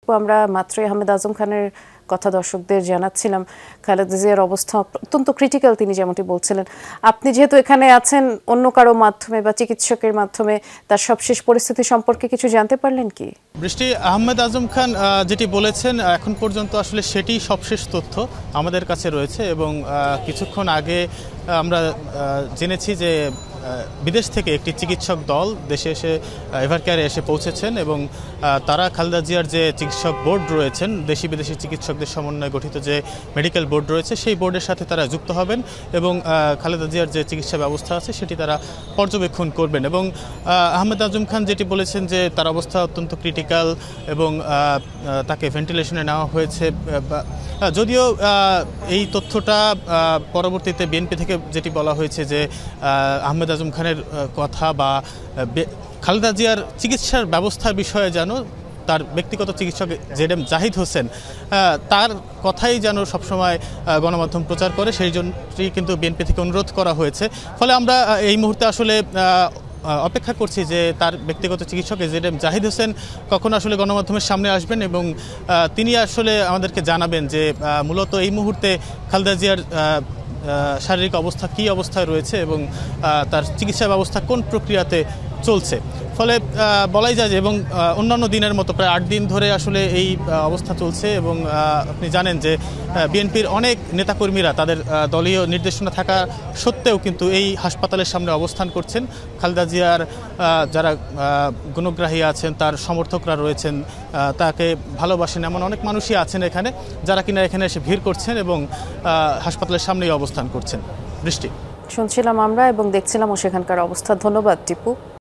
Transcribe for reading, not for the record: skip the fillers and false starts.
টিপু, আমরা মাত্রই আহমেদ আজম খানের কথা দর্শকদের জানাচ্ছিলাম। খালেদা জিয়ার অবস্থা অত্যন্ত ক্রিটিক্যাল, তিনি যেমনটি বলছিলেন। আপনি যেহেতু এখানে আছেন, অন্য কারো মাধ্যমে বা চিকিৎসকের মাধ্যমে তার সবশেষ পরিস্থিতি সম্পর্কে কিছু জানতে পারলেন কি? বৃষ্টি, আহমেদ আজম খান যেটি বলেছেন এখন পর্যন্ত আসলে সেটি সবশেষ তথ্য আমাদের কাছে রয়েছে, এবং কিছুক্ষণ আগে আমরা জেনেছি যে বিদেশ থেকে একটি চিকিৎসক দল দেশে এসে এভারকেয়ারে এসে পৌঁছেছেন, এবং তারা খালেদা জিয়ার যে চিকিৎসক বোর্ড রয়েছেন, দেশি বিদেশি চিকিৎসকদের সমন্বয়ে গঠিত যে মেডিকেল বোর্ড রয়েছে, সেই বোর্ডের সাথে তারা যুক্ত হবেন এবং খালেদা জিয়ার যে চিকিৎসা ব্যবস্থা আছে সেটি তারা পর্যবেক্ষণ করবেন। এবং আহমেদ আজম খান যেটি বলেছেন যে তার অবস্থা অত্যন্ত ক্রিটিক্যাল এবং তাকে ভেন্টিলেশনে নেওয়া হয়েছে। যদিও এই তথ্যটা পরবর্তীতে বিএনপি থেকে যেটি বলা হয়েছে যে আহমেদ আজম খানের কথা বা খালেদা জিয়ার চিকিৎসার ব্যবস্থার বিষয়ে যেন তার ব্যক্তিগত চিকিৎসক জেড এম জাহিদ হোসেন তার কথাই যেন সবসময় গণমাধ্যম প্রচার করে, সেই জন্যই কিন্তু বিএনপি থেকে অনুরোধ করা হয়েছে। ফলে আমরা এই মুহূর্তে আসলে অপেক্ষা করছি যে তার ব্যক্তিগত চিকিৎসক জেড এম জাহিদ হোসেন কখন আসলে গণমাধ্যমের সামনে আসবেন এবং তিনি আসলে আমাদেরকে জানাবেন যে মূলত এই মুহূর্তে খালেদা জিয়ার শারীরিক অবস্থা কী অবস্থায় রয়েছে এবং তার চিকিৎসা ব্যবস্থা কোন প্রক্রিয়াতে চলছে। ফলে বলাই যায় যে এবং অন্যান্য দিনের মতো প্রায় 8 দিন ধরে আসলে এই অবস্থা চলছে, এবং আপনি জানেন যে বিএনপির অনেক নেতাকর্মীরা তাদের দলীয় নির্দেশনা থাকা সত্ত্বেও কিন্তু এই হাসপাতালের সামনে অবস্থান করছেন। খালেদা জিয়ার যারা গুণগ্রাহী আছেন, তার সমর্থকরা রয়েছেন, তাকে ভালোবাসেন এমন অনেক মানুষই আছেন এখানে, যারা কিনা এখানে এসে ভিড় করছেন এবং হাসপাতালের সামনেই অবস্থান করছেন। বৃষ্টি, শুনছিলাম আমরা এবং দেখছিলাম সেখানকার অবস্থা। ধন্যবাদ টিপু।